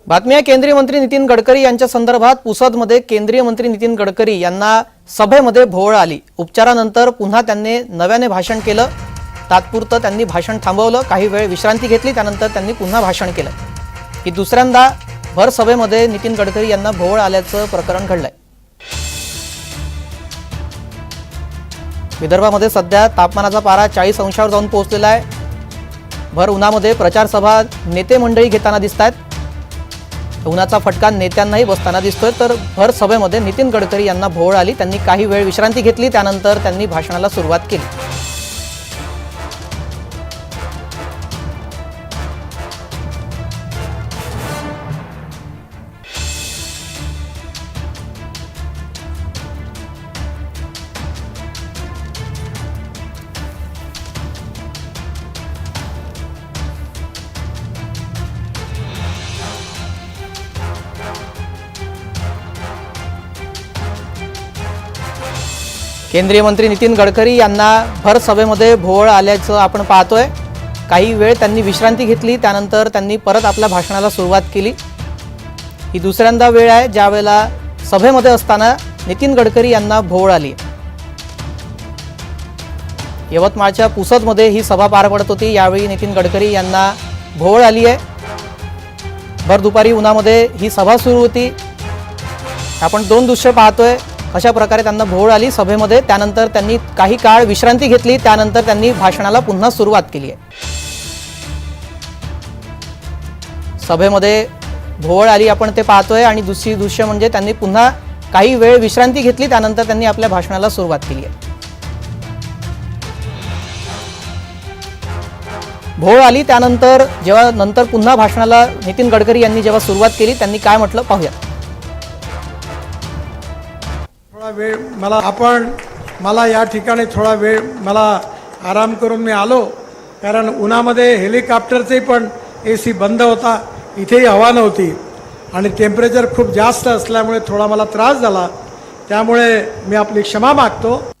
बातमी आहे केंद्रीय मंत्री नितीन गडकरी यांच्या संदर्भात पुसदमध्ये केंद्रीय मंत्री नितीन गडकरी यांना सभेमध्ये भोवळ आली। उपचारानंतर पुन्हा त्यांनी नव्याने भाषण केलं। तात्पुरतं त्यांनी भाषण थांबवलं, काही वेळ विश्रांती घेतली, त्यानंतर त्यांनी पुन्हा भाषण केलं। ही दुसऱ्यांदा भर सभेमध्ये नितीन गडकरी यांना भोवळ आल्याचं प्रकरण घडलंय। विदर्भामध्ये सध्या तापमानाचा पारा 40 अंशावर जाऊन पोहोचलेला आहे। भर उन्हामध्ये प्रचार सभा नेते मंडळी घेताना दिसतात। उन्हाचा फटका नेत्यांनाही बसताना दिसतोय। तर भर सभेमध्ये नितीन गडकरी यांना भोवळ आली, त्यांनी काही वेळ विश्रांती घेतली, त्यानंतर त्यांनी भाषणाला सुरुवात केली। केंद्रीय मंत्री नितीन गडकरी यांना भर सभेमध्ये भोवळ आल्याचं आपण पाहतोय। काही वेळ त्यांनी विश्रांती घेतली, त्यानंतर त्यांनी परत आपल्या भाषणाला सुरुवात केली। ही दुसऱ्यांदा वेळ आहे ज्यावेळेला सभेमध्ये असताना नितीन गडकरी यांना भोवळ आली। यवतमाळच्या पुसदमध्ये ही सभा पार पडत होती, यावेळी नितीन गडकरी यांना भोवळ आली आहे। भर दुपारी उन्हामध्ये ही सभा सुरू होती। आपण दोन दृश्य पाहतोय, अशा प्रकारे त्यांना भोवळ आली सभेमध्ये। त्यानंतर त्यांनी काही काळ विश्रांती घेतली, त्यानंतर त्यांनी भाषणाला पुन्हा सुरुवात केली आहे। सभेमध्ये भोवळ आली आपण ते पाहतोय आणि दुसरी दृश्य म्हणजे त्यांनी पुन्हा काही वेळ विश्रांती घेतली, त्यानंतर त्यांनी आपल्या भाषणाला सुरुवात केली आहे। भोवळ आली त्यानंतर जेव्हा नंतर पुन्हा भाषणाला नितीन गडकरी यांनी जेव्हा सुरुवात केली, त्यांनी काय म्हटलं पाहूया। वेळ मला या ठिकाणी थोडा वेळ आराम करून मी आलो, कारण उन्हामध्ये हेलिकॉप्टरचे पण AC बंद होता, इथेही हवा नव्हती आणि टेम्परेचर खूप जास्त असल्यामुळे थोडा मला त्रास झाला। त्यामुळे मी आपली क्षमा मागतो।